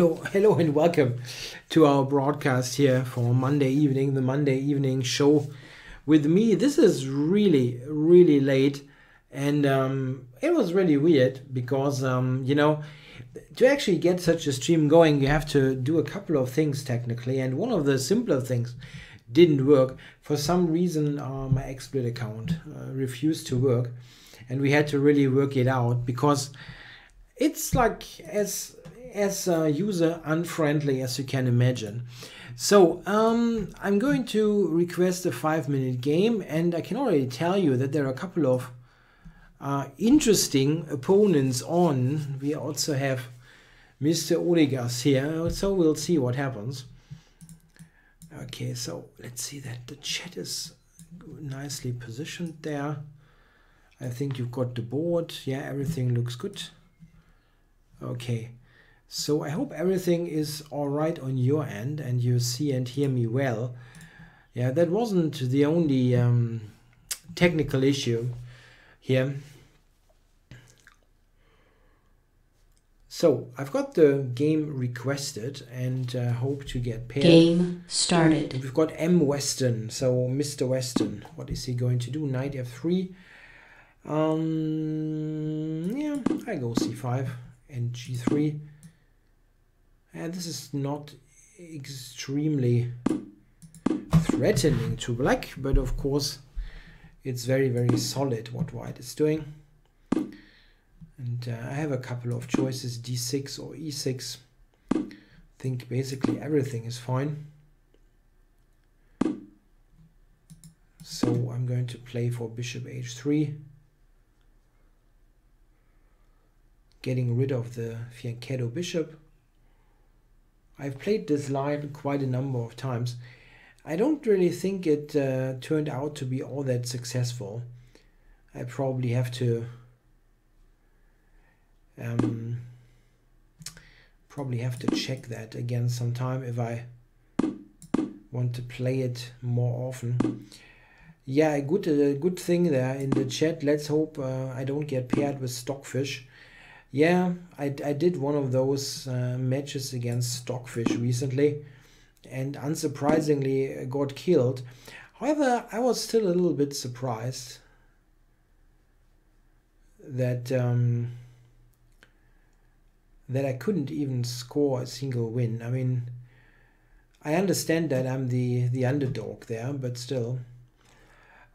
Hello and welcome to our broadcast here for Monday evening, the Monday evening show with me. This is really late, and it was really weird because to actually get such a stream going, you have to do a couple of things technically, and one of the simpler things didn't work. For some reason, my XSplit account refused to work, and we had to really work it out because it's like as user unfriendly as you can imagine. So I'm going to request a 5-minute game, and I can already tell you that there are a couple of interesting opponents on. We also have Mr. Oligas here, so we'll see what happens. Okay, so let's see that the chat is nicely positioned there. I think you've got the board. Yeah, everything looks good. Okay, so I hope everything is all right on your end and you see and hear me well. Yeah, that wasn't the only technical issue here. So I've got the game requested and hope to get paired. Game started. We've got M. Weston, so Mr. Weston. What is he going to do? Knight F3. Yeah, I go C5 and G3. And this is not extremely threatening to black, but of course it's very solid what white is doing. And I have a couple of choices, D6 or E6. I think basically everything is fine. So I'm going to play for bishop H3. Getting rid of the fianchetto bishop. I've played this line quite a number of times. I don't really think it turned out to be all that successful. I probably have to check that again sometime if I want to play it more often. Yeah, a good thing there in the chat. Let's hope I don't get paired with Stockfish. Yeah, I did one of those matches against Stockfish recently, and unsurprisingly got killed. However, I was still a little bit surprised that that I couldn't even score a single win. I mean, I understand that I'm the underdog there, but still.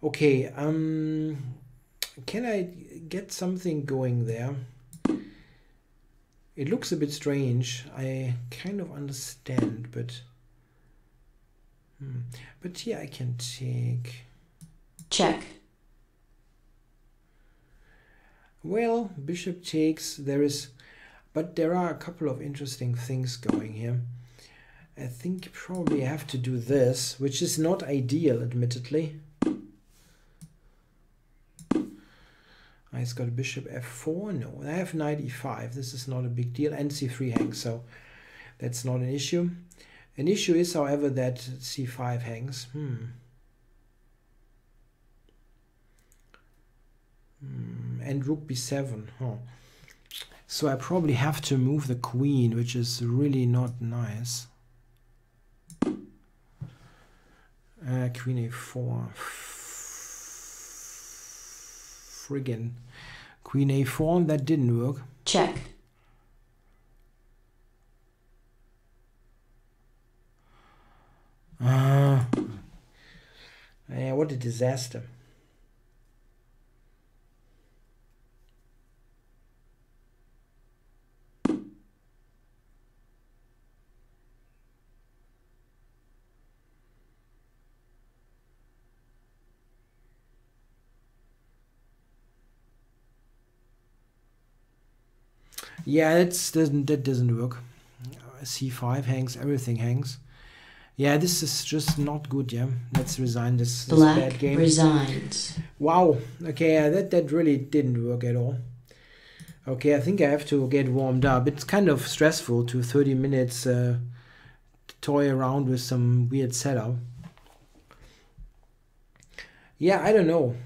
Okay, can I get something going there? It looks a bit strange. I kind of understand, but yeah, I can take. Check. Well, bishop takes. But there are a couple of interesting things going here. I think probably I have to do this, which is not ideal, admittedly. He's got bishop f4. No, I have knight e5. This is not a big deal. And c3 hangs, so that's not an issue. An issue is, however, that c5 hangs. And rook b7. Huh. So I probably have to move the queen, which is really not nice. Queen a4. Friggin' queen a4, that didn't work. Check. Yeah, what a disaster. Yeah, that doesn't work. C5 hangs, everything hangs. Yeah, this is just not good. Yeah, let's resign this bad game. Black resigns. Wow. Okay, that really didn't work at all. Okay, I think I have to get warmed up. It's kind of stressful to 30 minutes toy around with some weird setup. Yeah, I don't know.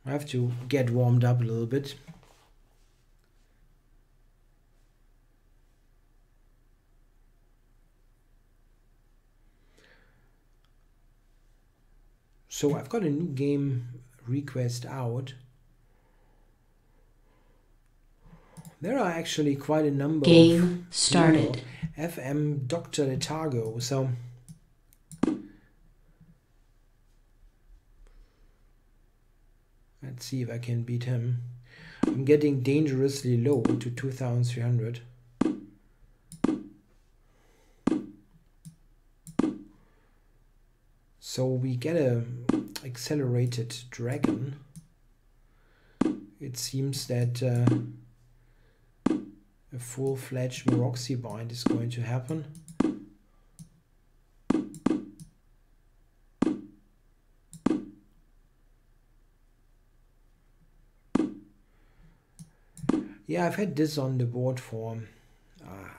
I have to get warmed up a little bit. So I've got a new game request out. There are actually quite a number Game of started. people. FM Dr. Letargo. So let's see if I can beat him. I'm getting dangerously low to 2,300. So we get a accelerated dragon. It seems that a full-fledged Meroxy bind is going to happen. Yeah, I've had this on the board for,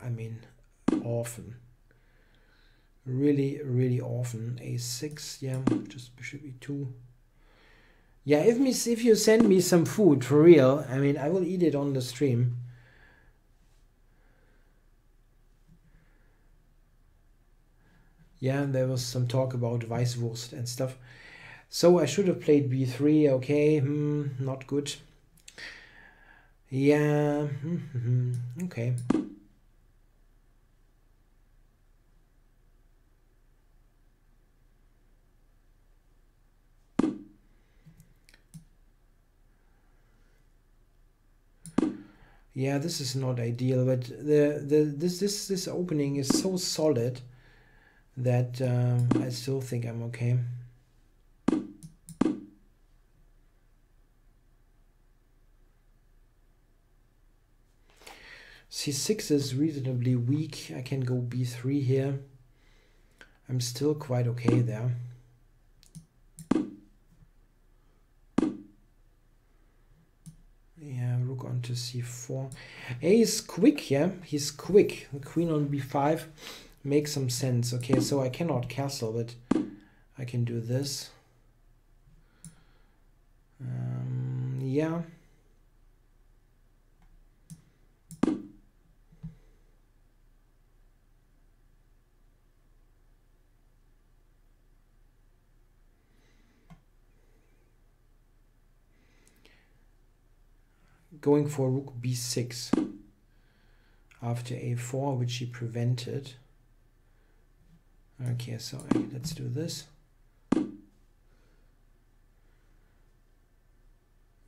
I mean, often. Really often. A6, yeah, just bishop e2. Yeah, if you send me some food, for real, I mean, I will eat it on the stream. Yeah, there was some talk about Weißwurst and stuff. So I should have played b3, okay, not good. Yeah, okay. Yeah, this is not ideal, but this opening is so solid that I still think I'm okay. C6 is reasonably weak. I can go b3 here. I'm still quite okay there. Yeah, rook onto c4. A is quick, yeah, he's quick. The queen on b5 makes some sense. Okay, so I cannot castle, but I can do this. Yeah. Going for rook b6 after a4, which he prevented. Okay, so let's do this.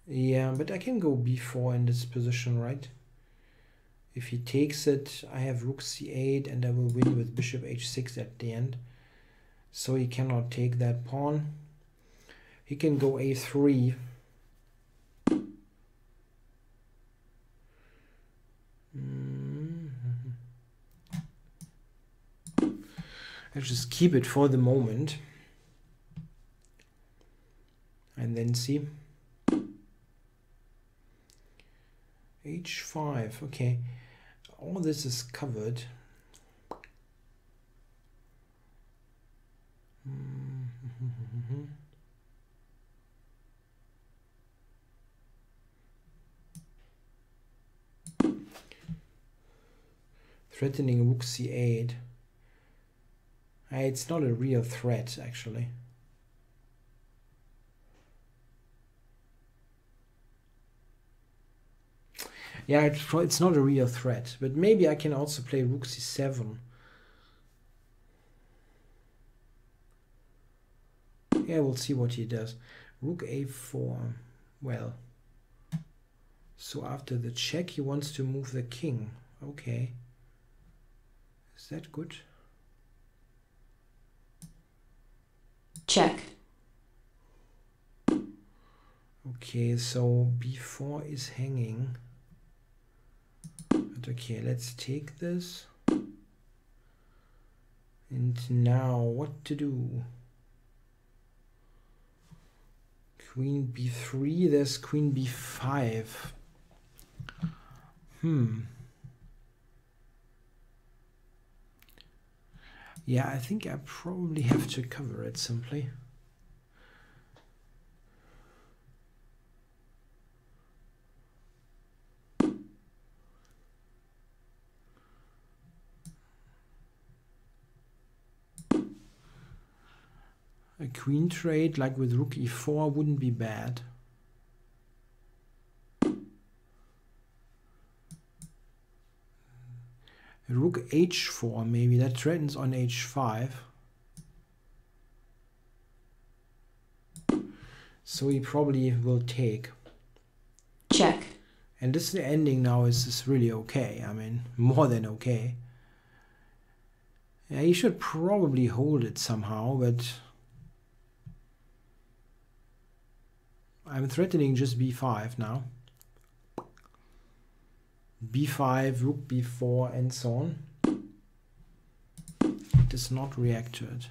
Yeah, but I can go b4 in this position, right? If he takes it, I have rook c8 and I will win with bishop h6 at the end. So he cannot take that pawn. He can go a3. I'll just keep it for the moment. And then see. h5, okay. All this is covered. Threatening rook c8. It's not a real threat, actually. Yeah, it's not a real threat, but maybe I can also play rook c7. Yeah, we'll see what he does. Rook a4. Well, so after the check, he wants to move the king. Okay. Is that good? Check. Okay, so b4 is hanging. But okay, let's take this. And now what to do? Queen b3, there's queen b5. Yeah, I think I probably have to cover it simply. A queen trade like with rook e4 wouldn't be bad. Rook h4 maybe, that threatens on h5. So he probably will take. Check. And this ending now is really okay. I mean, more than okay. Yeah, he should probably hold it somehow, but I'm threatening just b5 now. b5, rook b4, and so on. It does not react to it.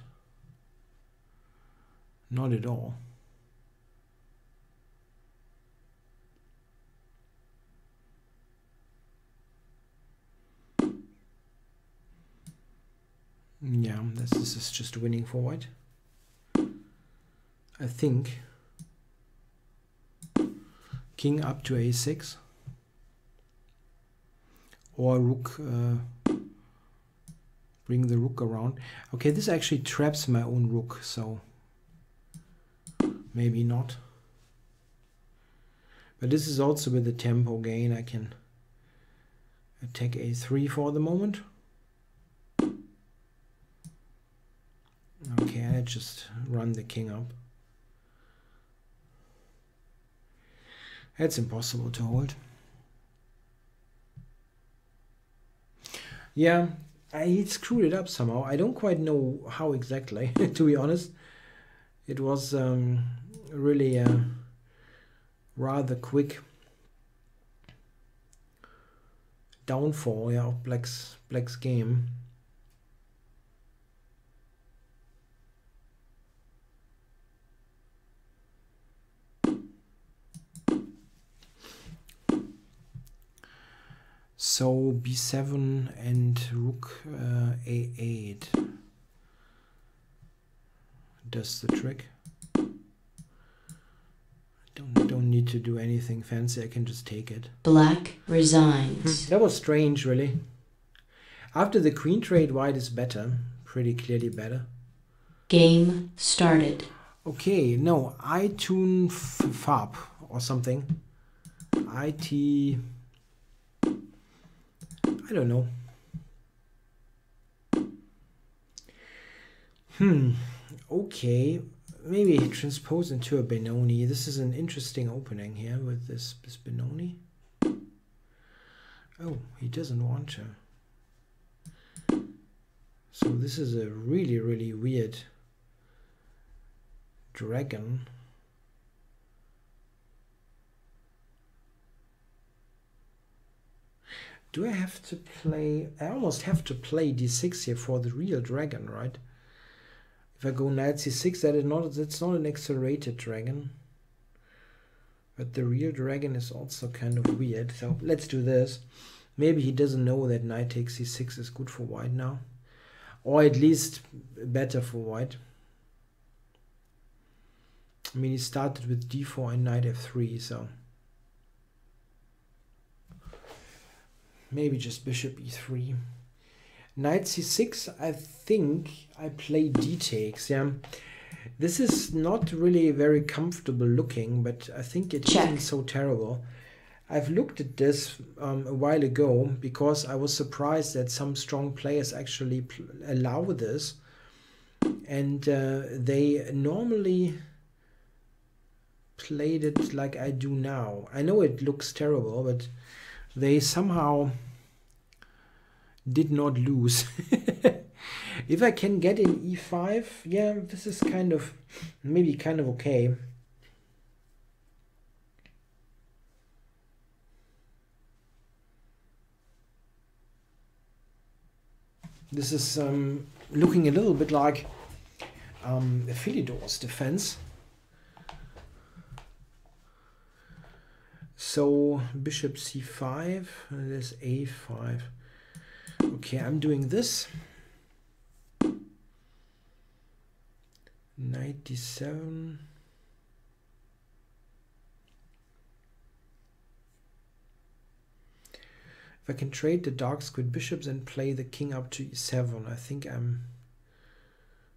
Not at all. Yeah, this is just winning for white. I think. King up to a6. Or rook, bring the rook around. Okay, this actually traps my own rook, so maybe not. But this is also with the tempo gain. I can attack a3 for the moment. Okay, I just run the king up. That's impossible to hold. Yeah, he screwed it up somehow. I don't quite know how exactly, to be honest. It was really a rather quick downfall, yeah, of Black's game. So b7 and rook a8 does the trick. Don't need to do anything fancy. I can just take it. Black resigns. That was strange, really. After the queen trade, white is better, pretty clearly better. Game started. Okay, no, I tune fab or something. IT. I don't know. Okay, maybe transpose into a Benoni. This is an interesting opening here with this Benoni. Oh, he doesn't want to. So this is a really, really weird dragon. Do I have to play? I almost have to play d6 here for the real dragon, right? If I go knight c6, that's not an accelerated dragon. But the real dragon is also kind of weird. So let's do this. Maybe he doesn't know that knight takes c6 is good for white now. Or at least better for white. I mean, he started with d4 and knight f3, so maybe just bishop e3. Knight c6, I think I play d takes, yeah. This is not really very comfortable looking, but I think it isn't so terrible. I've looked at this a while ago because I was surprised that some strong players actually allow this. And they normally played it like I do now. I know it looks terrible, but they somehow did not lose. If I can get in e5, yeah, this is kind of, maybe kind of okay. This is looking a little bit like Philidor's defense. So bishop c5, there's a5. Okay, I'm doing this. Knight d7. If I can trade the dark squid bishops and play the king up to e7, I think I'm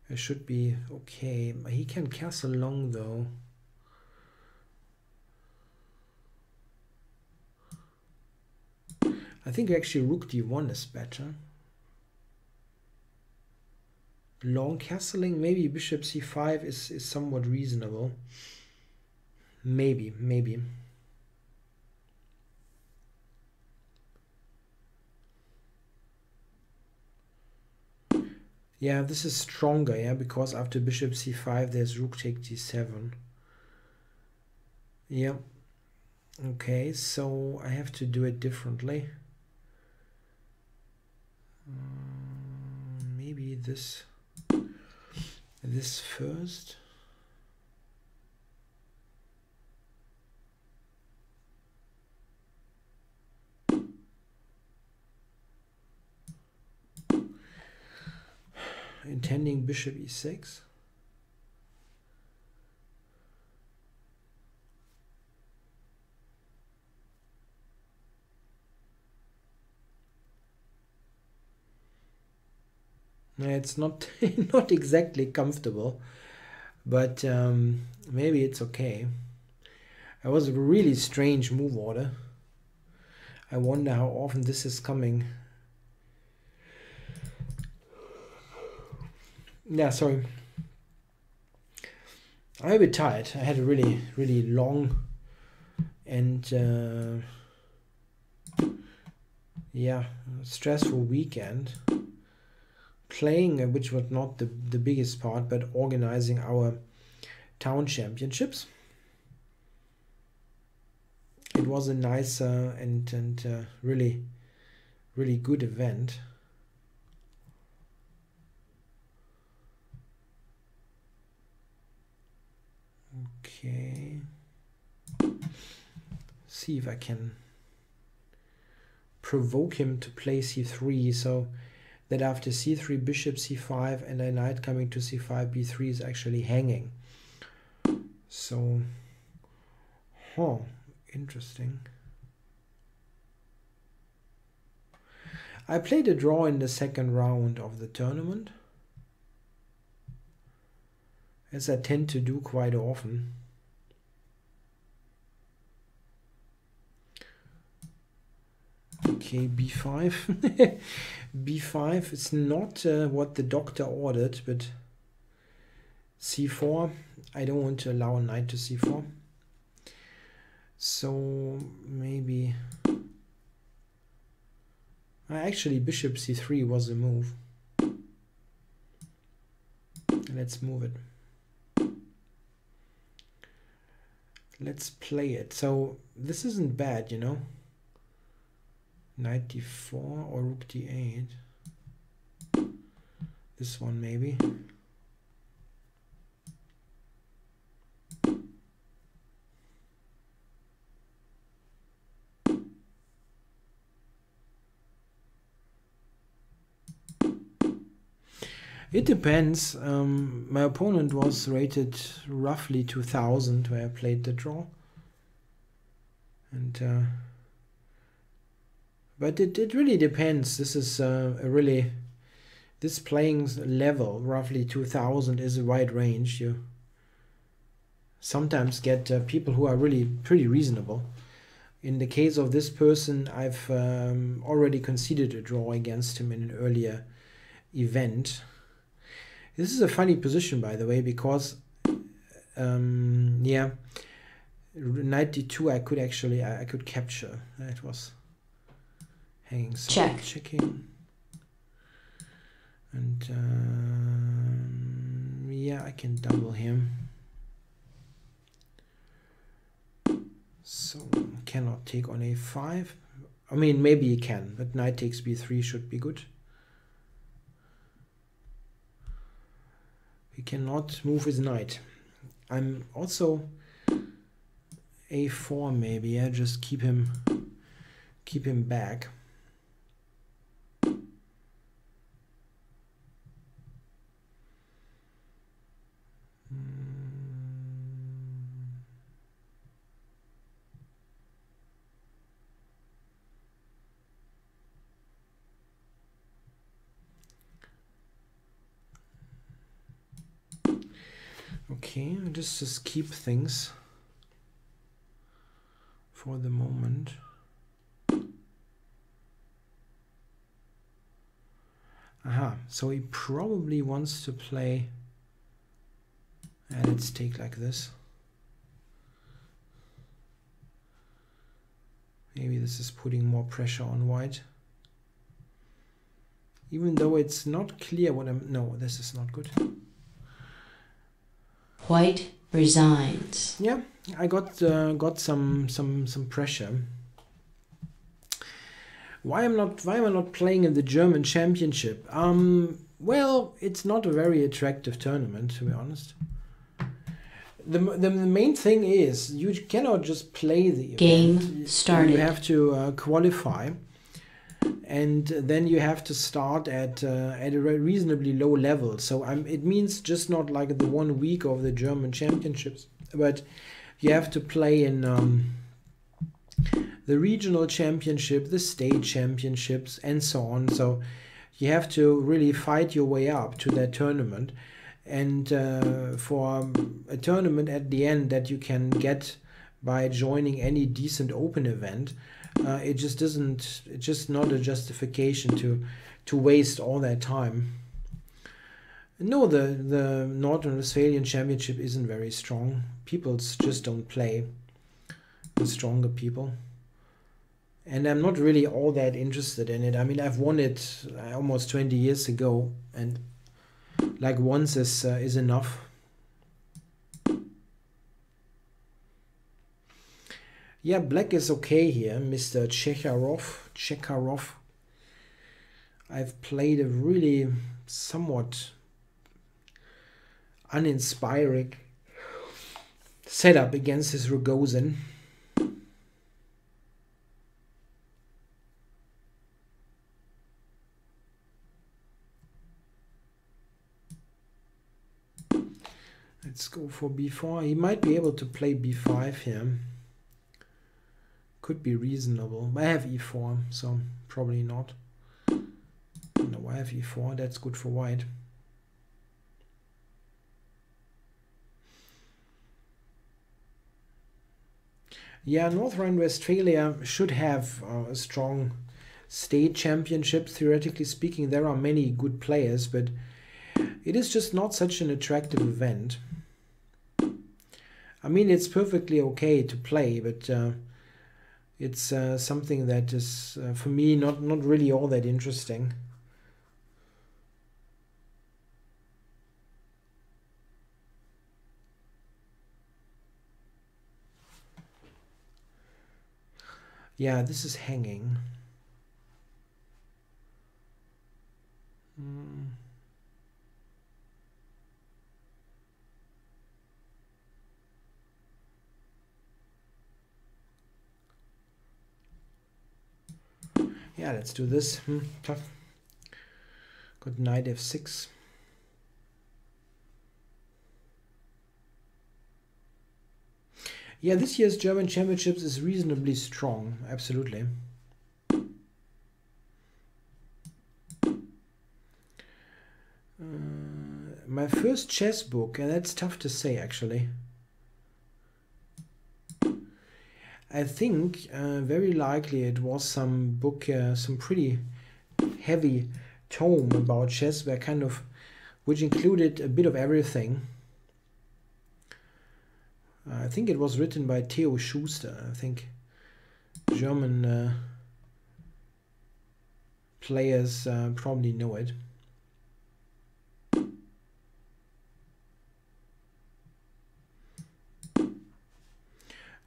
It should be okay. He can castle long though. I think actually rook d1 is better. Long castling, maybe bishop c5 is somewhat reasonable. Maybe. Yeah, this is stronger, yeah, because after bishop c5 there's rook take d7. Yeah. Okay, so I have to do it differently. Maybe this first. Intending bishop e6. It's not not exactly comfortable, but maybe it's okay. It was a really strange move order. I wonder how often this is coming. Yeah, sorry. I'm a bit tired. I had a really long and yeah, stressful weekend. Playing, which was not the biggest part, but organizing our town championships. It was a nice and really good event. Okay, see if I can provoke him to play c3, so that after c3 bishop c5 and a knight coming to c5 b3 is actually hanging. So interesting. I played a draw in the second round of the tournament, as I tend to do quite often. Okay, b5. b5 is not what the doctor ordered, but c4. I don't want to allow a knight to c4. So maybe... Actually, bishop c3 was a move. Let's move it. Let's play it. So this isn't bad, you know. Knight d4 or rook d8. This one maybe. It depends. My opponent was rated roughly 2000 where I played the draw. And but it really depends. This is this playing level, roughly 2000, is a wide range. You sometimes get people who are really pretty reasonable. In the case of this person, I've already conceded a draw against him in an earlier event. This is a funny position, by the way, because yeah, knight d2 I could actually I could capture. It was hanging, so check. Checking, and yeah, I can double him. So cannot take on a5. I mean, maybe he can, but knight takes b3 should be good. He cannot move his knight. I'm also a4 maybe. Yeah, just keep him back. Okay, just keep things for the moment. Aha, so he probably wants to play. Let's take like this. Maybe this is putting more pressure on white. Even though it's not clear what I'm... No, this is not good. White resigns. Yeah, I got some pressure. Why am I not playing in the German Championship? Well, it's not a very attractive tournament, to be honest. The main thing is you cannot just play the event. Game started. You have to qualify, and then you have to start at a reasonably low level. So it means just not like the 1 week of the German Championships, but you have to play in the regional championship, the state championships, and so on. So you have to really fight your way up to that tournament. And for a tournament at the end that you can get by joining any decent open event, it's just not a justification to waste all that time. No, the Northern Westphalian Championship isn't very strong. People just don't play the stronger people. And I'm not really all that interested in it. I mean, I've won it almost 20 years ago, and like once is enough. Yeah, black is okay here, Mr. Chekharov. I've played a really somewhat uninspiring setup against his Rogozin. Let's go for b4. He might be able to play b5 here. Could be reasonable. I have e4, so probably not. No, I have e4. That's good for white. Yeah, North Rhine-Westphalia should have a strong state championship. Theoretically speaking, there are many good players, but it is just not such an attractive event. I mean, it's perfectly okay to play, but it's something that is, for me, not really all that interesting. Yeah, this is hanging. Yeah, let's do this. Tough. Got knight f6. Yeah, this year's German Championships is reasonably strong, absolutely. My first chess book, and that's tough to say actually. I think very likely it was some book, some pretty heavy tome about chess, which included a bit of everything. I think it was written by Theo Schuster. I think German players probably know it.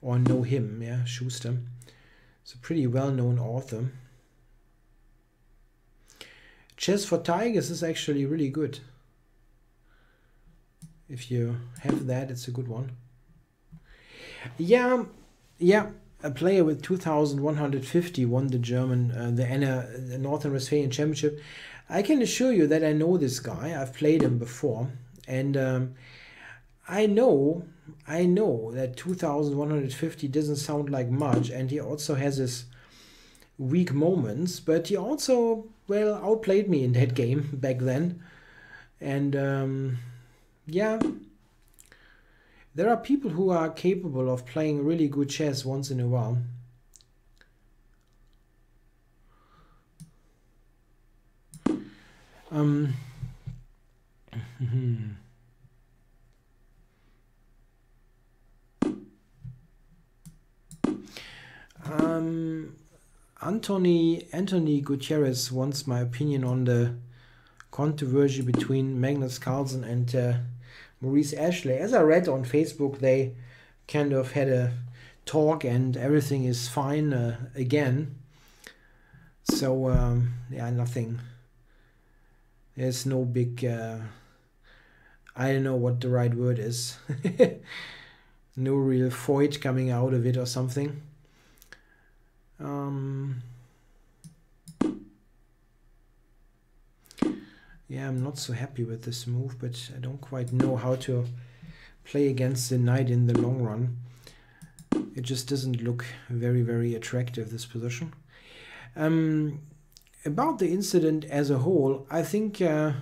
Or know him, yeah, Schuster. It's a pretty well-known author. Chess for Tigers is actually really good. If you have that, it's a good one. Yeah, a player with 2,150 won the German, the Northern Westphalian Championship. I can assure you that I know this guy. I've played him before, and I know that 2,150 doesn't sound like much, and he also has his weak moments, but he also, well, outplayed me in that game back then. And yeah, there are people who are capable of playing really good chess once in a while. Anthony Gutierrez wants my opinion on the controversy between Magnus Carlsen and Maurice Ashley. As I read on Facebook, they kind of had a talk and everything is fine again. So yeah, nothing. There's no big I don't know what the right word is. No real fight coming out of it or something. Yeah, I'm not so happy with this move, but I don't quite know how to play against the knight in the long run. It just doesn't look very, very attractive, this position. About the incident as a whole, I think that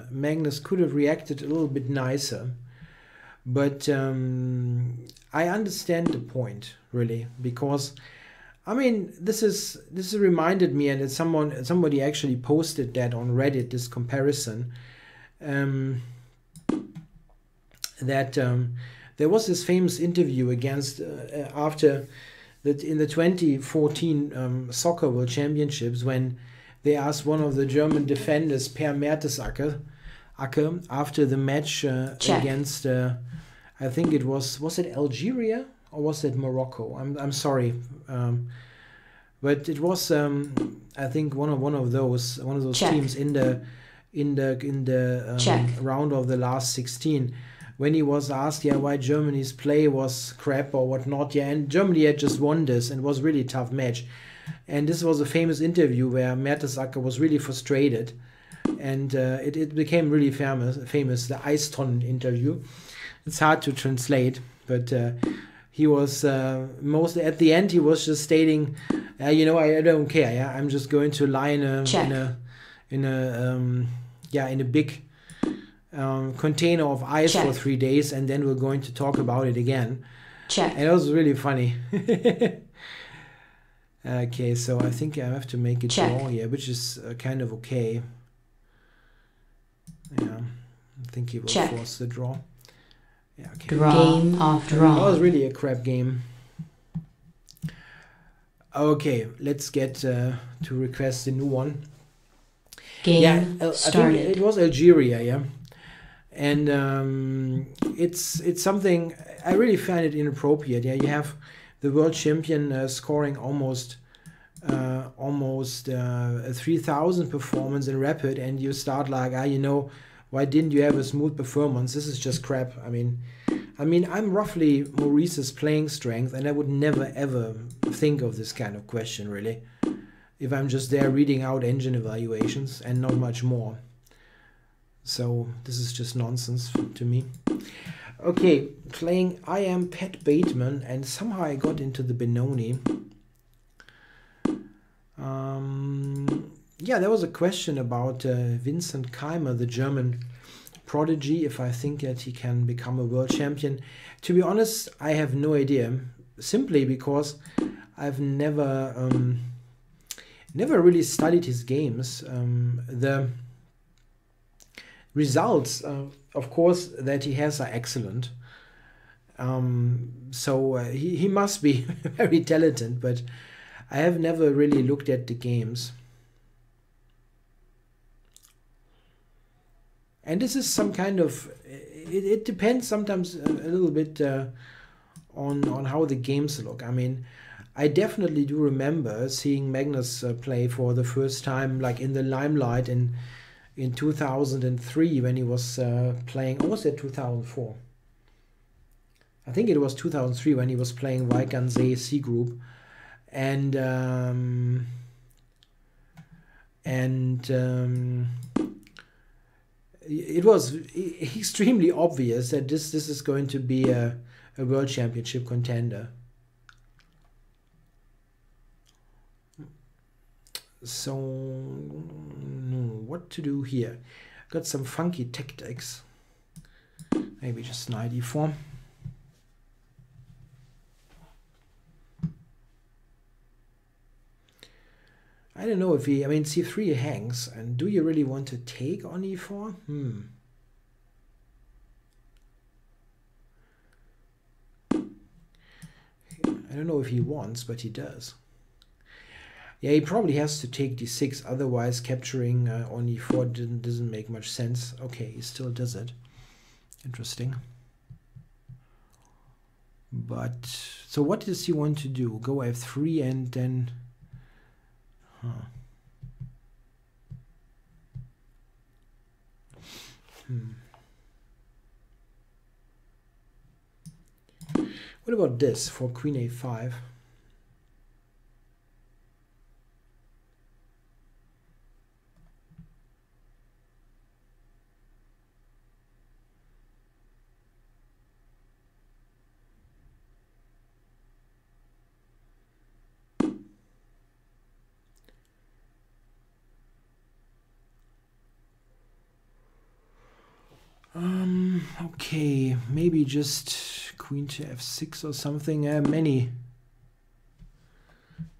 Magnus could have reacted a little bit nicer, but I understand the point, really, because I mean, this reminded me, and somebody actually posted that on Reddit, this comparison, that there was this famous interview against after that in the 2014 Soccer World Championships, when they asked one of the German defenders, Per Mertesacker, after the match against I think it was it Algeria or was it Morocco? I'm sorry, but it was I think one of those teams in the round of the last 16, when he was asked why Germany's play was crap or whatnot, and Germany had just won this and it was a really tough match, and this was a famous interview where Mertesacker was really frustrated, and it became really famous, the Eiston interview. It's hard to translate, but he was mostly at the end he was just stating, I don't care, I'm just going to lie in a big container of ice for 3 days, and then we're going to talk about it again. And it was really funny. Okay, so I think I have to make a draw here, which is kind of okay. Yeah, I think he will force the draw. Yeah, okay. Game of draw. That was really a crap game. Okay, let's get to request a new one. Game started. I think it was Algeria, yeah. And it's something I really find it inappropriate. Yeah, you have the world champion scoring almost 3,000 performance in rapid, and you start like, why didn't you have a smooth performance? This is just crap. I mean, I'm roughly Maurice's playing strength, and I would never ever think of this kind of question, really, if I'm just there reading out engine evaluations and not much more. So this is just nonsense to me. Okay, playing I am Pat Bateman, and somehow I got into the Benoni. Yeah, there was a question about Vincent Keimer, the German prodigy, if I think that he can become a world champion. To be honest, I have no idea, simply because I've never really studied his games. The results, of course, that he has are excellent. So he must be very talented, but I have never really looked at the games. And this is some kind of, it depends sometimes a little bit on how the games look. I mean, I definitely do remember seeing Magnus play for the first time, like in the limelight in 2003 when he was playing, or was it 2004? I think it was 2003 when he was playing Weigandsee C Group, and it was extremely obvious that this is going to be a world championship contender. So what to do here? got some funky tactics. Maybe just knight e4. I don't know if he, I mean, c3 hangs, and do you really want to take on e4? I don't know if he wants, but he does. Yeah, he probably has to take d6, otherwise capturing on e4 doesn't make much sense. Okay, he still does it. Interesting. But, so what does he want to do? Go f3 and then... What about this for queen a5? Okay, maybe just queen to f6 or something.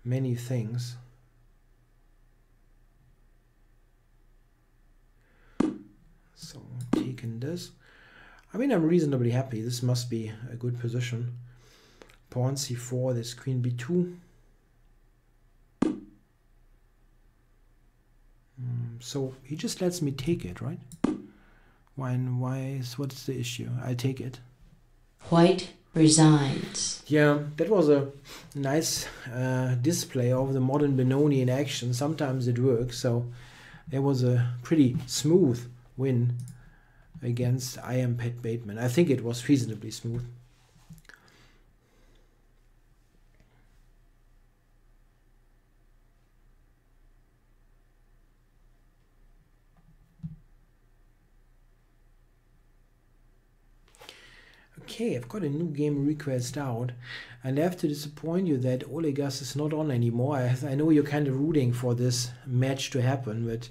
Many things. So taking this. I mean, I'm reasonably happy. This must be a good position. Pawn c4, this queen b2. So he just lets me take it, right? What's the issue? I take it. White resigns. Yeah, that was a nice display of the modern Benoni in action. Sometimes it works, so it was a pretty smooth win against I.M. Pat Bateman. I think it was reasonably smooth. Okay, I've got a new game request out, and I have to disappoint you that Olegas is not on anymore. I know you're kind of rooting for this match to happen, but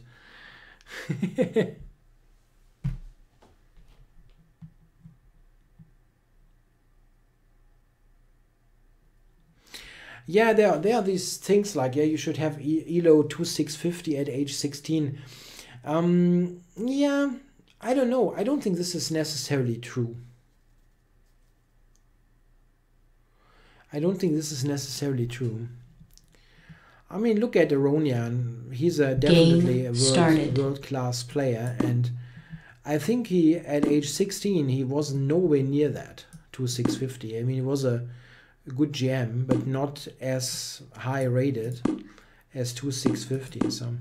yeah, there are these things like, yeah, you should have ELO 2650 at age 16. Yeah, I don't know. I don't think this is necessarily true. I don't think this is necessarily true. I mean, look at Aronian. He's definitely a world-class player, and I think he, at age 16, he was nowhere near that, 2650. I mean, he was a good GM, but not as high rated as 2650. So.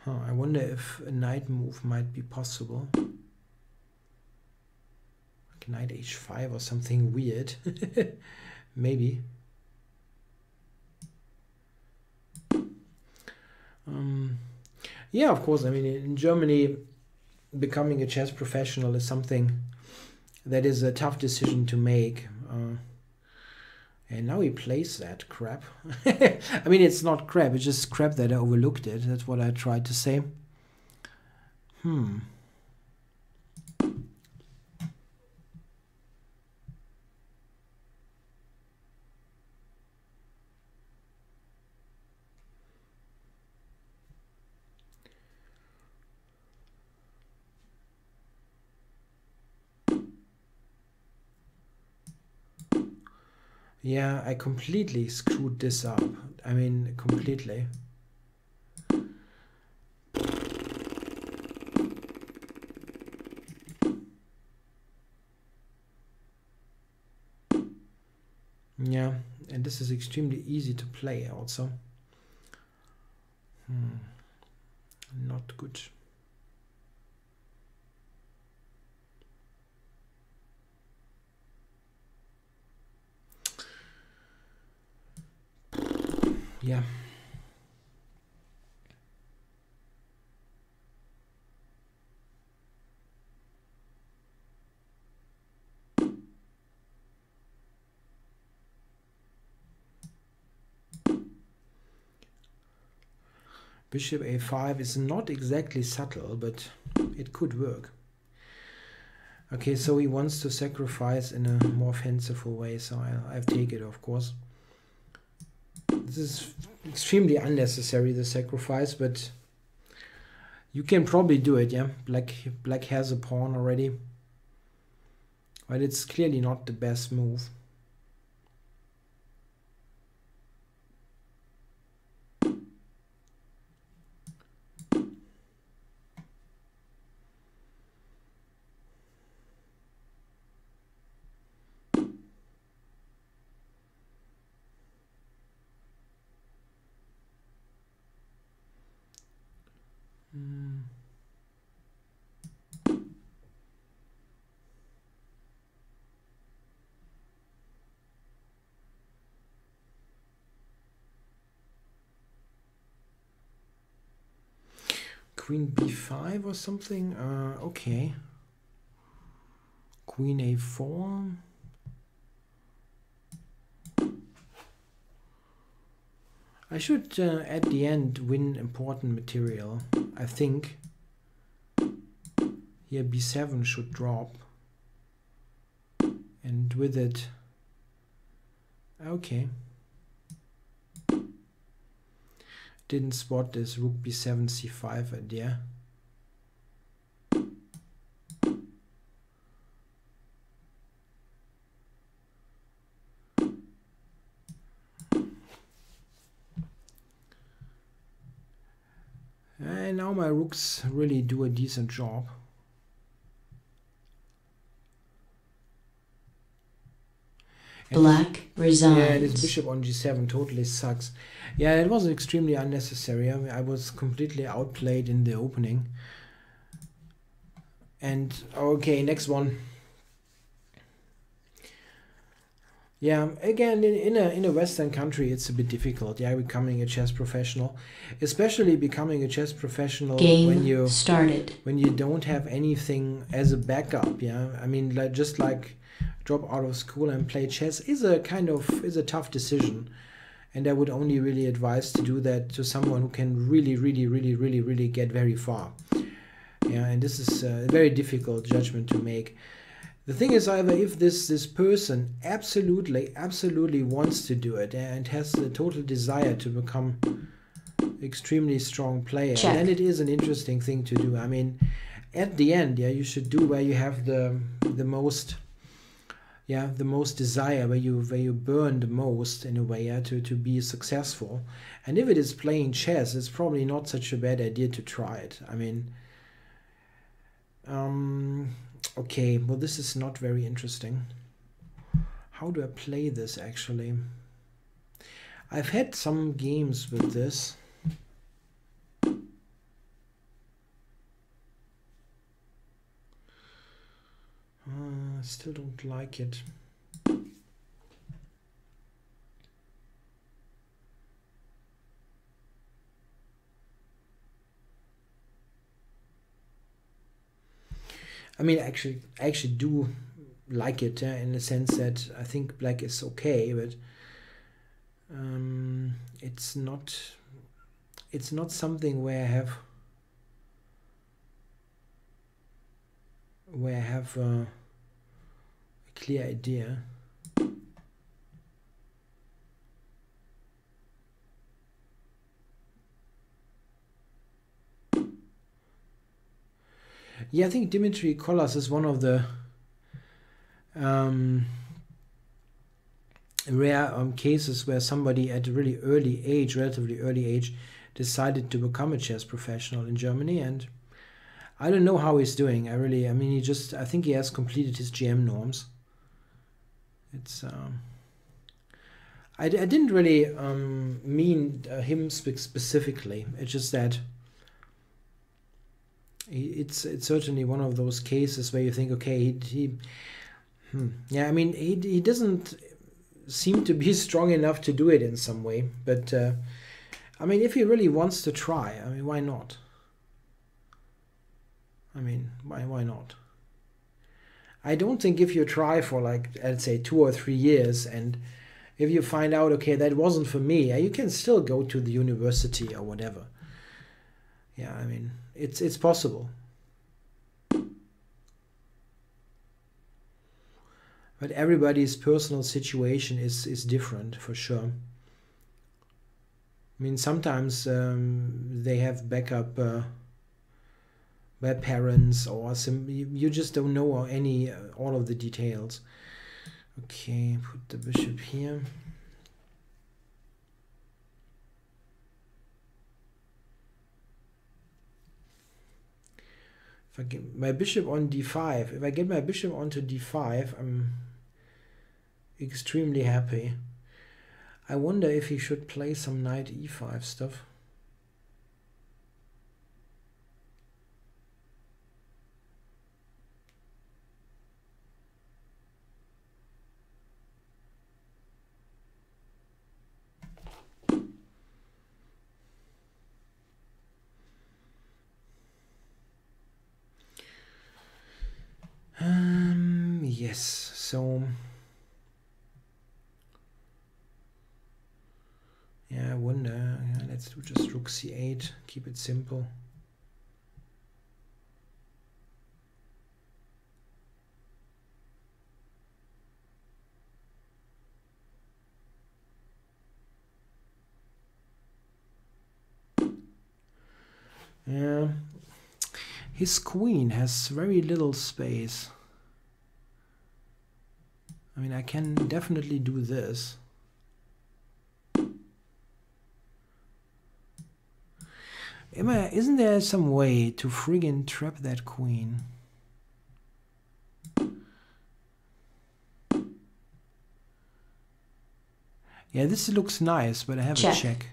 I wonder if a knight move might be possible. Like knight h5 or something weird. Maybe. Yeah, of course. I mean, in Germany, becoming a chess professional is something that is a tough decision to make. And now he plays that crap. I mean, it's not crap, it's just crap that I overlooked it. That's what I tried to say. Yeah, I completely screwed this up. I mean, completely. Yeah, and this is extremely easy to play also. Not good. Yeah. Bishop a5 is not exactly subtle, but it could work. Okay, so he wants to sacrifice in a more fanciful way, so I take it, of course. This is extremely unnecessary, the sacrifice, but you can probably do it, yeah? Black has a pawn already. But it's clearly not the best move. Queen b5 or something? Okay. Queen a4. I should, at the end, win important material, I think. Here b7 should drop. And with it... Okay. Didn't spot this rook b7 c5 idea. And now my rooks really do a decent job. Black resigns. Yeah, this bishop on g7 totally sucks. Yeah, it was extremely unnecessary. I mean, I was completely outplayed in the opening. And okay, next one. Yeah, again, in a Western country, it's a bit difficult. Yeah, becoming a chess professional, especially becoming a chess professional when you don't have anything as a backup. Yeah, I mean, just like drop out of school and play chess is a tough decision, and I would only really advise to do that to someone who can really get very far. Yeah, and this is a very difficult judgment to make. The thing is, however, if this person absolutely wants to do it and has the total desire to become extremely strong player, then it is an interesting thing to do. I mean, at the end, yeah, you should do where you have the most desire, where you burn the most in a way, yeah, to be successful. And if it is playing chess, it's probably not such a bad idea to try it. I mean, okay, well, this is not very interesting. How do I play this, actually? I've had some games with this. I still don't like it. I mean, I actually do like it, in the sense that I think black is okay, but it's not something where I have a clear idea. Yeah, I think Dimitri Kollas is one of the rare cases where somebody at a relatively early age, decided to become a chess professional in Germany, and I don't know how he's doing. I mean, I think he has completed his GM norms. It's I didn't really mean him specifically. It's just that it's certainly one of those cases where you think, okay, yeah, I mean, he doesn't seem to be strong enough to do it in some way. But I mean, if he really wants to try, I mean, why not? I mean, why not? I don't think if you try for like, let's say 2 or 3 years, and if you find out, okay, that wasn't for me, you can still go to the university or whatever. Yeah, I mean, it's possible. But everybody's personal situation is different, for sure. I mean, sometimes they have backup by parents, or you just don't know all of the details. Okay, put the bishop here. If I get my bishop on d5, if I get my bishop onto d5, I'm extremely happy. I wonder if he should play some knight e5 stuff. Yes, so yeah, I wonder. Yeah, let's do just rook c8, keep it simple. Yeah, his queen has very little space. I mean, I can definitely do this. Isn't there some way to friggin' trap that queen? Yeah, this looks nice, but I have a check.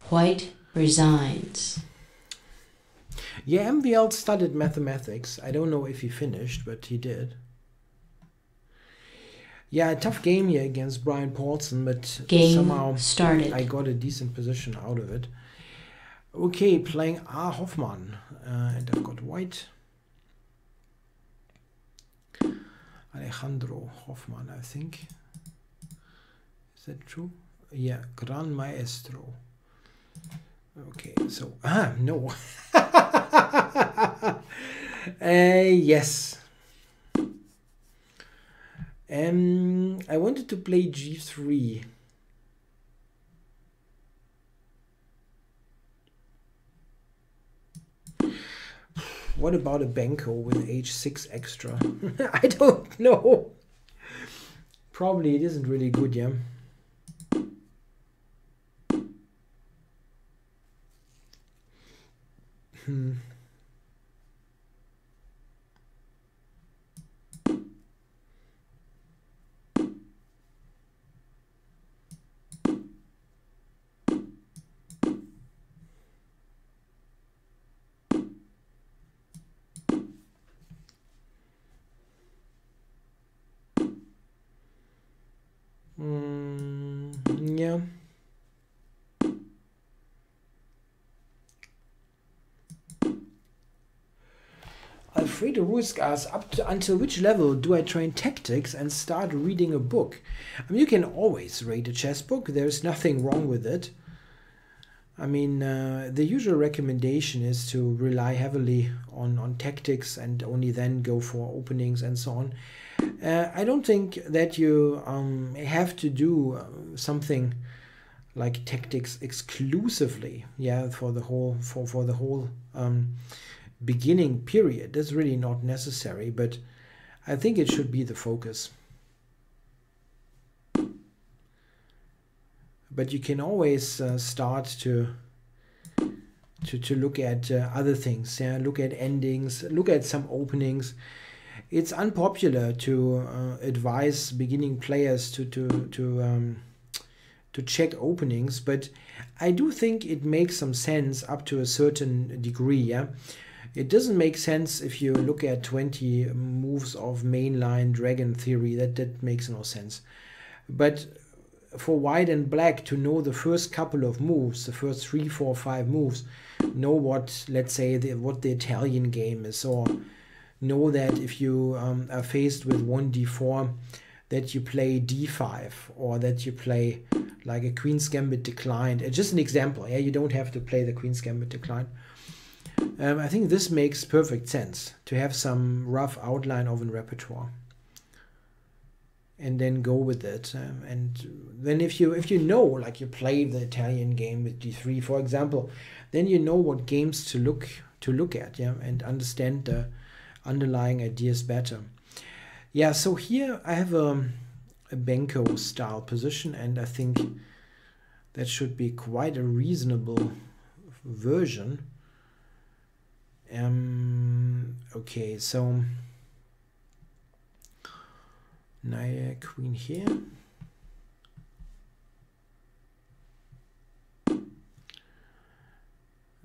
White resigns. Yeah, MVL studied mathematics. I don't know if he finished, but he did. Yeah, a tough game here against Brian Paulson, but somehow I got a decent position out of it. Okay, playing A. Hoffmann, and I've got white. Alejandro Hoffmann, I think. Is that true? Yeah, Gran Maestro. Okay, so no. Yes. I wanted to play g3. What about a Benko with h6 extra? I don't know. Probably it isn't really good, yeah. Yeah. Alfredo Ruiz asks, until which level do I train tactics and start reading a book? I mean, you can always read a chess book. There's nothing wrong with it. I mean, the usual recommendation is to rely heavily on tactics and only then go for openings and so on. I don't think that you have to do something like tactics exclusively, yeah, for the whole beginning period. That's really not necessary, but I think it should be the focus. But you can always start to look at other things. Yeah, look at endings, look at some openings. It's unpopular to advise beginning players to check openings, but I do think it makes some sense up to a certain degree. Yeah, it doesn't make sense if you look at 20 moves of mainline dragon theory. That makes no sense. But for white and black to know the first couple of moves, the first 3, 4, 5 moves, know what, let's say, what the Italian game is, or know that if you are faced with 1d4, that you play d5, or that you play like a Queen's Gambit declined. Just an example. Yeah, you don't have to play the Queen's Gambit declined. I think this makes perfect sense, to have some rough outline of a repertoire and then go with it. And then if you know, like you play the Italian game with d3, for example, then you know what games to look at, yeah, and understand the underlying ideas better. Yeah, so here I have a Benko style position, and I think that should be quite a reasonable version. Okay, so Knight, Queen here.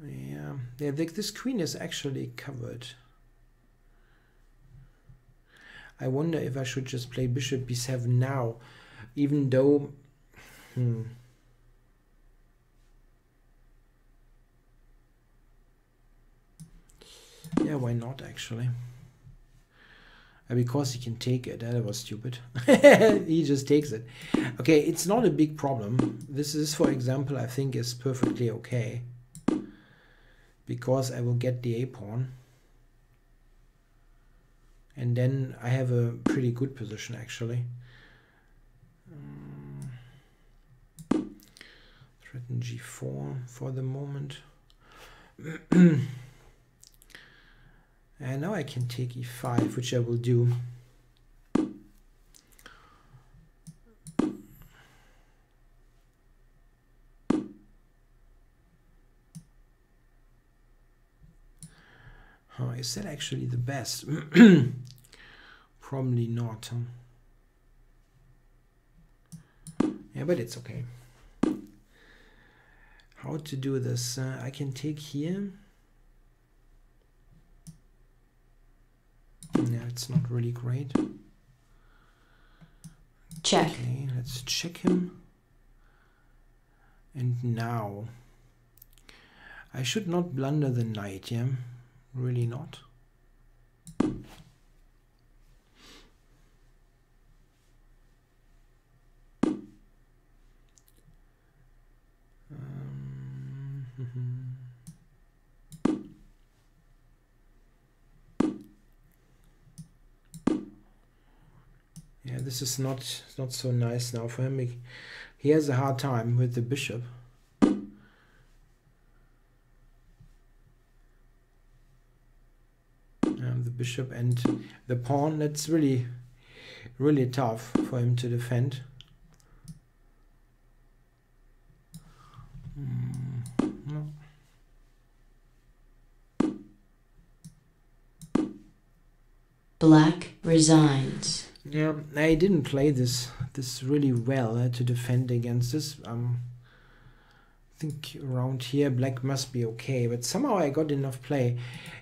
Yeah, this queen is actually covered. I wonder if I should just play bishop b7 now, even though... Yeah, why not, actually? Because he can take it. That was stupid. He just takes it. Okay, it's not a big problem. This is, for example, I think is perfectly okay, because I will get the a-pawn. And then I have a pretty good position, actually. Threaten g4 for the moment. And now I can take e5, which I will do. Oh, is that actually the best? Probably not. Yeah, but it's okay. How to do this? I can take here. Yeah, it's not really great. Check. Okay, let's check him. And now I should not blunder the knight, yeah? Really not. Yeah, this is not so nice now for him. He has a hard time with the bishop. The bishop and the pawn, that's really tough for him to defend. No. Black resigns. Yeah, I didn't play this really well to defend against this. I think around here black must be okay, but somehow I got enough play.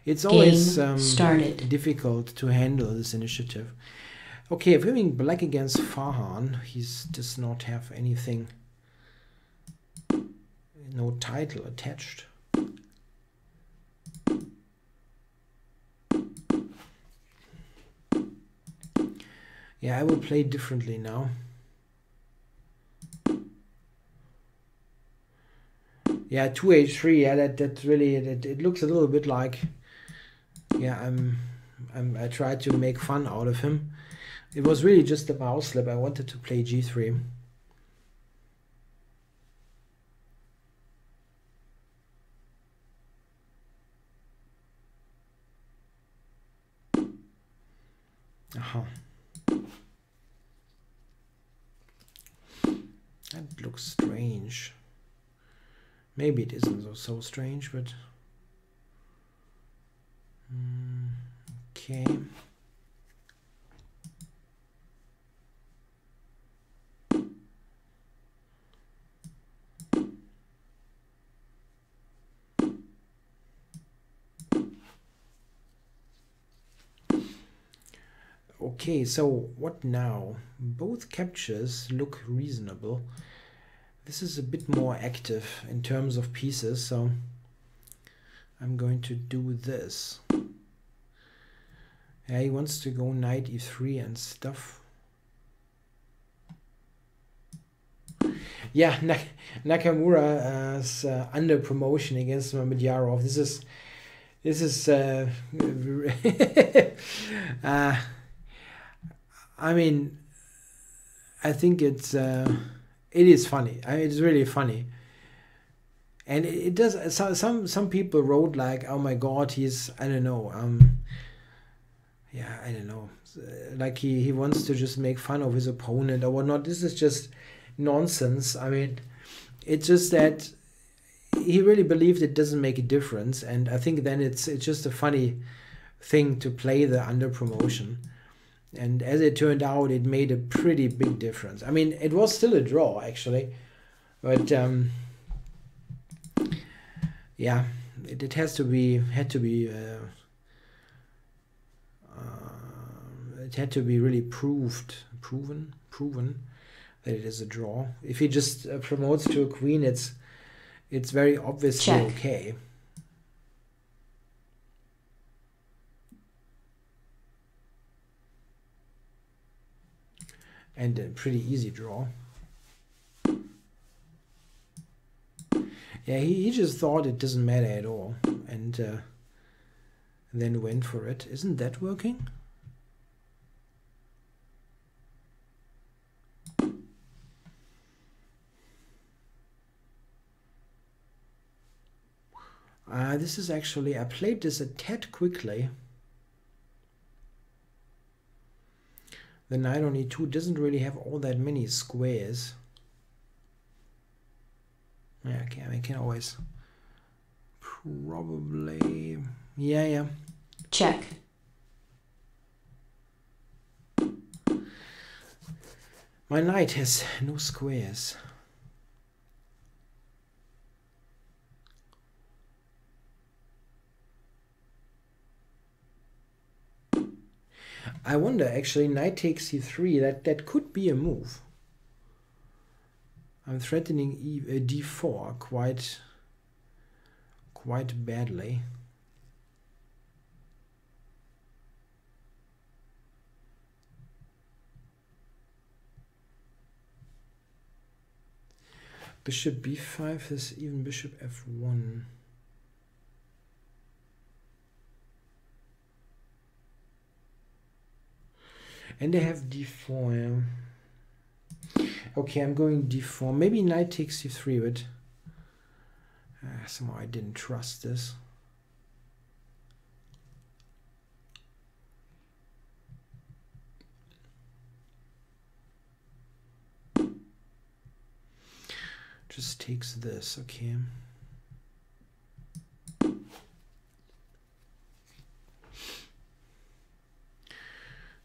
It's always difficult to handle this initiative. Okay, if we're having black against Farhan, he does not have anything, no title attached. Yeah, I will play differently now. Yeah, 2h3. Yeah, that really it looks a little bit like. Yeah, I tried to make fun out of him. It was really just a mouse slip. I wanted to play g3. Aha. That looks strange. Maybe it isn't so strange, but okay. Okay, so what now? Both captures look reasonable. This is a bit more active in terms of pieces, so I'm going to do this. Yeah, he wants to go knight e3 and stuff. Yeah, Nakamura's under promotion against Mamedyarov. This is I mean, I think it is funny. I mean, it's really funny, and it does. Some people wrote like, "Oh my God, he's I don't know, yeah, I don't know, like he wants to just make fun of his opponent or whatnot." This is just nonsense. I mean, it's just that he really believed it doesn't make a difference, and I think then it's just a funny thing to play the under promotion. And as it turned out, it made a pretty big difference. I mean, it was still a draw actually, but yeah, it had to be really proven that it is a draw. If he just promotes to a queen, it's very obviously Check. okay. And a pretty easy draw. Yeah, he just thought it doesn't matter at all, and then went for it. Isn't that working? This is actually, I played this a tad quickly. The knight on e2 doesn't really have all that many squares. Yeah, okay, I can always probably, yeah. Check. My knight has no squares. I wonder, actually, knight takes e3, that could be a move. I'm threatening d4 quite badly. Bishop b5 is even bishop f1. And I have d4, yeah. Okay, I'm going d4. Maybe knight takes c3, but somehow I didn't trust this. Just takes this, okay.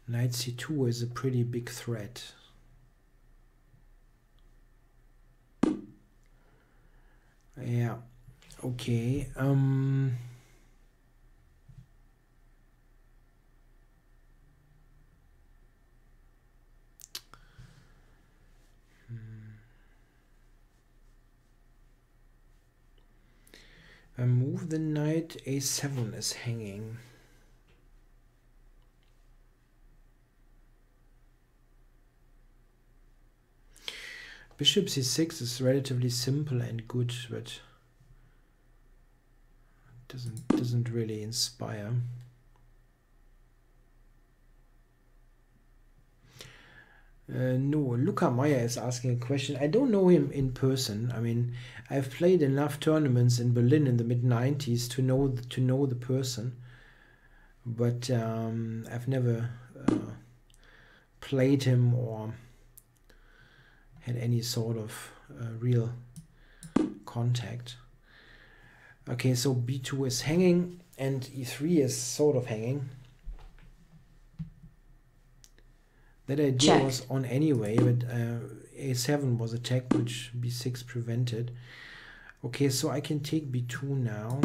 Knight c2 is a pretty big threat. Yeah, okay. I move the knight, a7 is hanging. Bishop c6 is relatively simple and good, but doesn't really inspire. No, Luca Meyer is asking a question. I don't know him in person. I mean, I've played enough tournaments in Berlin in the mid-90s to know the person, but I've never played him or had any sort of real contact. Okay, so b2 is hanging and e3 is sort of hanging. That idea Check. was on anyway, but a7 was attacked, which b6 prevented. Okay, so I can take b2 now.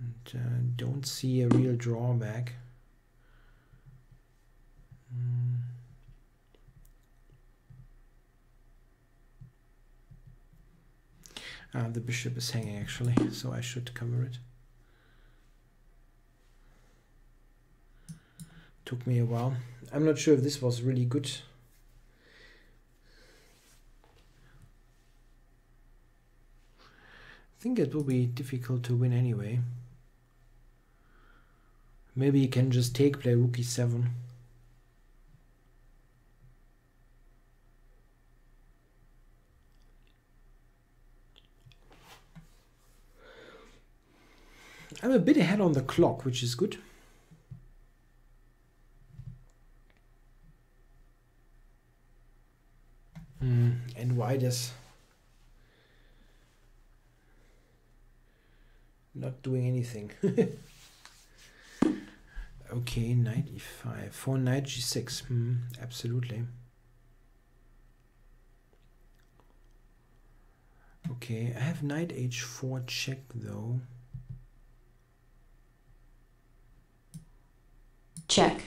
And don't see a real drawback. The bishop is hanging actually, so I should cover it. Took me a while. I'm not sure if this was really good. I think it will be difficult to win anyway. Maybe you can just take play rook e7. I'm a bit ahead on the clock, which is good. And white is not doing anything. Okay, knight e5 for knight g6. Absolutely. Okay, I have knight h4 check though. Check.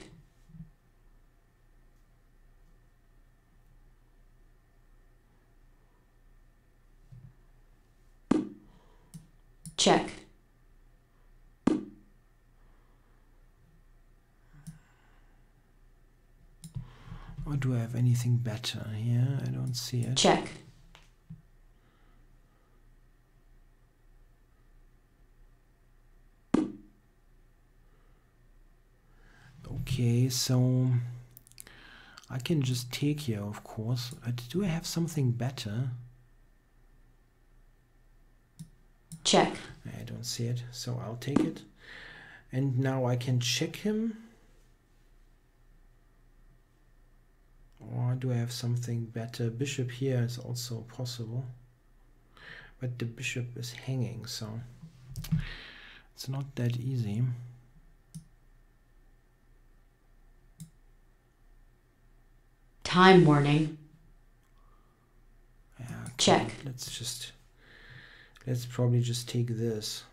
Check. Or do I have anything better here? I don't see it. Check. Okay, so I can just take here, of course. Do I have something better? Check. I don't see it, so I'll take it. And now I can check him. Or do I have something better? Bishop here is also possible. But the bishop is hanging, so it's not that easy. Time warning. Yeah, okay. Check. Let's probably just take this.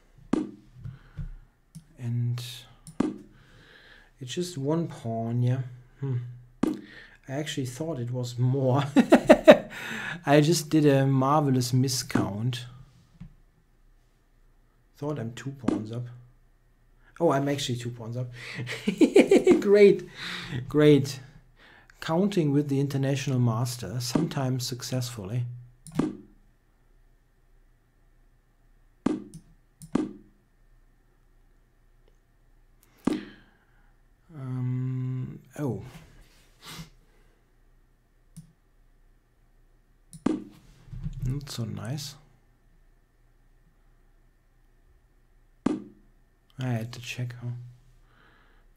And it's just one pawn, yeah. I actually thought it was more. I just did a marvelous miscount. Thought I'm 2 pawns up. Oh, I'm actually 2 pawns up. Great, great. Counting with the international master, sometimes successfully. Oh. Not so nice. I had to check, huh?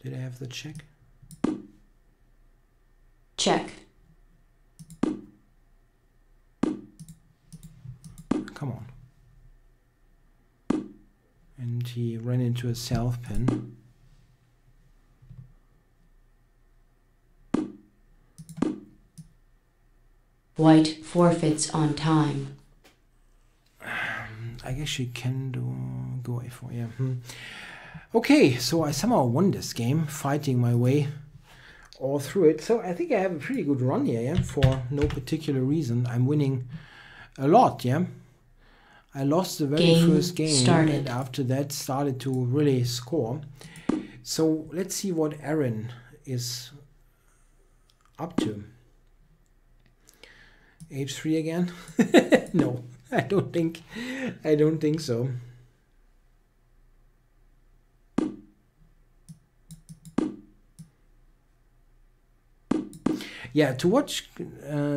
Did I have the check? Check. Come on. And he ran into a self pin. White forfeits on time. I actually can go a4, yeah. Okay, so I somehow won this game, fighting my way all through it. So I think I have a pretty good run here, yeah, for no particular reason. I'm winning a lot, yeah. I lost the very first game and after that started to really score. So let's see what Aaron is up to. H3 again? No, I don't think so. Yeah, to watch,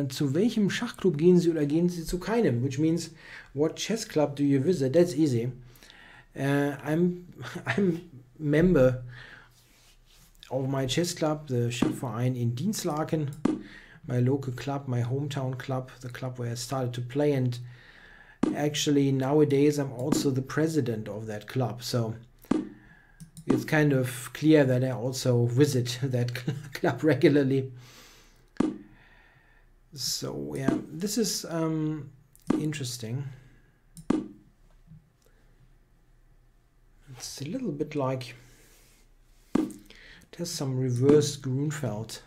zu welchem Schachclub gehen Sie oder gehen Sie zu keinem? Which means, what chess club do you visit? That's easy. I'm member of my chess club, the Schachverein in Dienstlaken, my local club, my hometown club, the club where I started to play. And actually nowadays I'm also the president of that club. So it's kind of clear that I also visit that club regularly. So yeah, this is interesting. It's a little bit like it has some reverse Grunfeld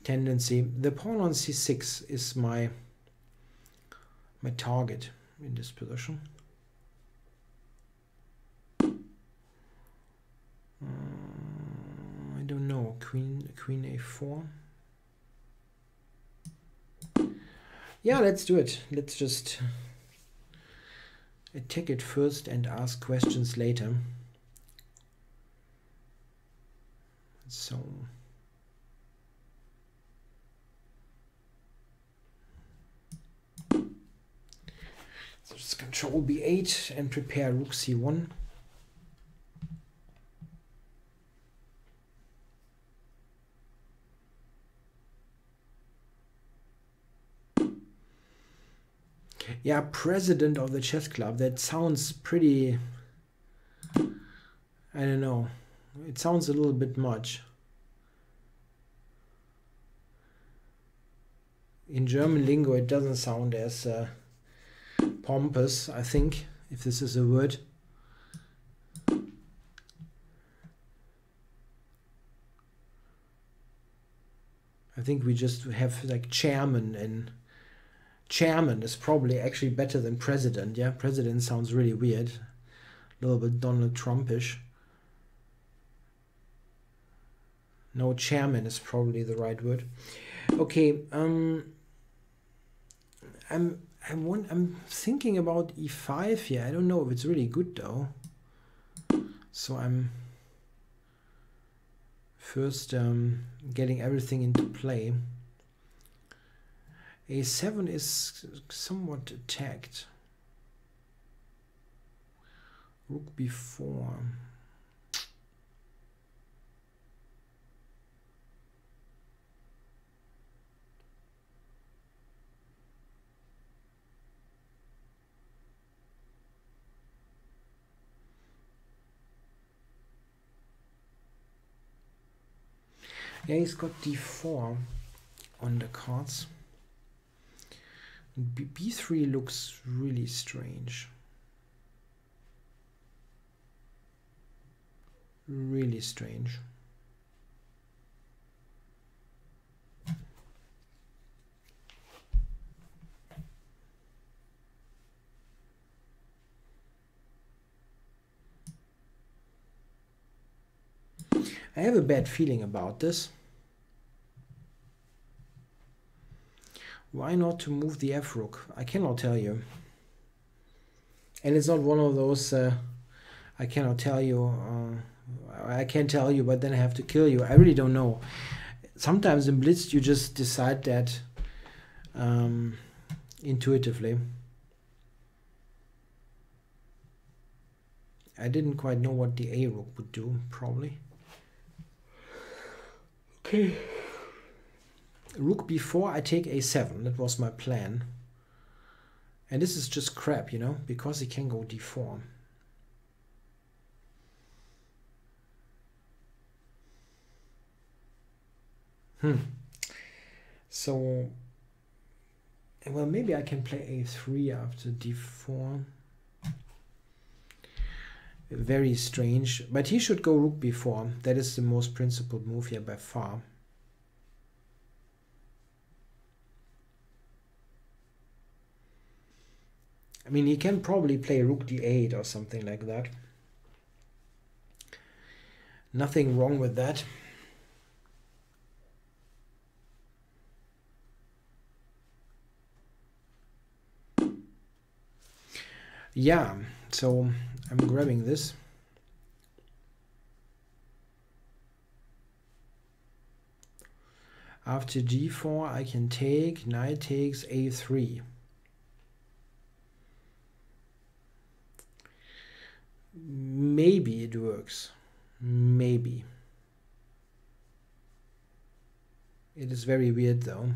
tendency. The pawn on c6 is my target in this position. I don't know. Queen a4. Yeah, let's do it. Let's just attack it first and ask questions later. So just control b8 and prepare rook c1. Yeah, president of the chess club. That sounds pretty, I don't know. It sounds a little bit much. In German lingo, it doesn't sound as pompous, I think, if this is a word. I think we just have like chairman, and chairman is probably actually better than president. Yeah, president sounds really weird, a little bit Donald Trumpish. No, chairman is probably the right word. Okay, I'm thinking about e5 here. I don't know if it's really good though. So I'm first getting everything into play. a7 is somewhat attacked. Rook b4. Yeah, he's got d4 on the cards. b3 looks really strange. Really strange. I have a bad feeling about this. Why not to move the f rook? I cannot tell you. And it's not one of those I cannot tell you, I can tell you, but then I have to kill you. I really don't know. Sometimes in Blitz you just decide that intuitively. I didn't quite know what the a rook would do, probably. Okay. Rook b4, I take a7. That was my plan. And this is just crap, you know, because he can go d4. So, well, maybe I can play a3 after d4. Very strange. But he should go rook b4. That is the most principled move here by far. I mean, he can probably play rook d8 or something like that. Nothing wrong with that. Yeah, so I'm grabbing this. After g4, I can take, knight takes a3. Maybe it works. Maybe. It is very weird though.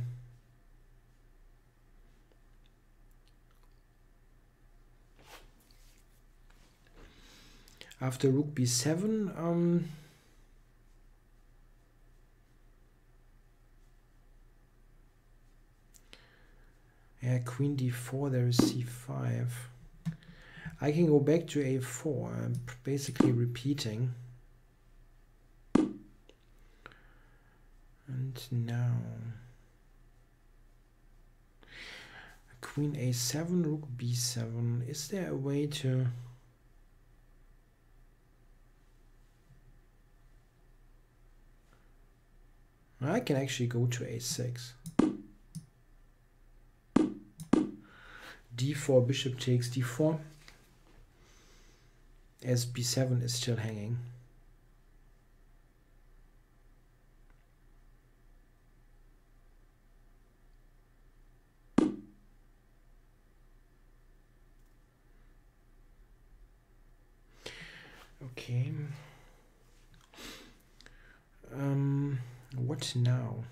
After rook b7, yeah, queen d4, there is c5. I can go back to a4. I'm basically repeating. And now queen a7, rook b7. Is there a way to... I can actually go to a6. d4, bishop takes d4, as b7 is still hanging. Okay. What now?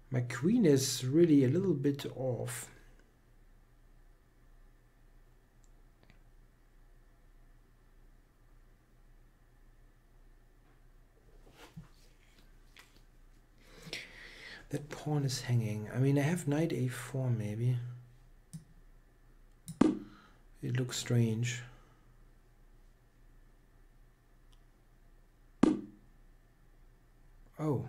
My queen is really a little bit off. That pawn is hanging. I mean, I have knight a4 maybe. It looks strange. Oh.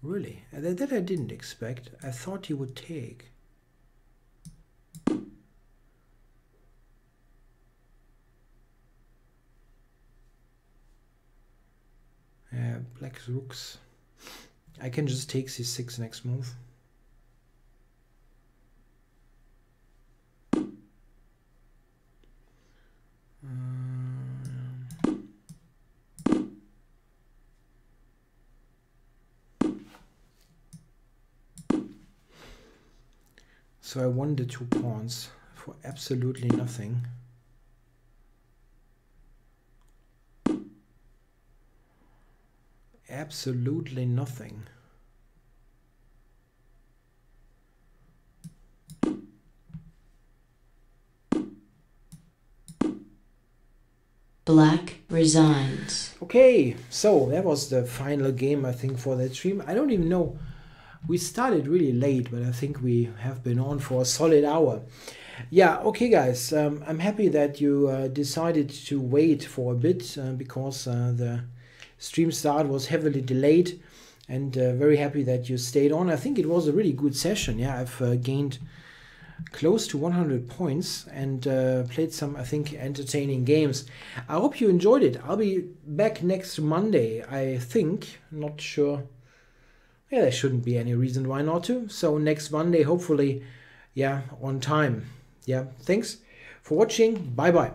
Really? That I didn't expect. I thought he would take. Black rooks. I can just take c6 next move. So I won the 2 pawns for absolutely nothing. Absolutely nothing. Black resigns. Okay, so that was the final game, I think, for that stream. I don't even know. We started really late, but I think we have been on for a solid hour. Yeah, okay, guys. I'm happy that you decided to wait for a bit because the stream start was heavily delayed, and very happy that you stayed on. I think it was a really good session. Yeah, I've gained close to 100 points and played some, I think, entertaining games. I hope you enjoyed it. I'll be back next Monday, I think. Not sure. Yeah, there shouldn't be any reason why not to. So next Monday, hopefully, yeah, on time. Yeah, thanks for watching. Bye-bye.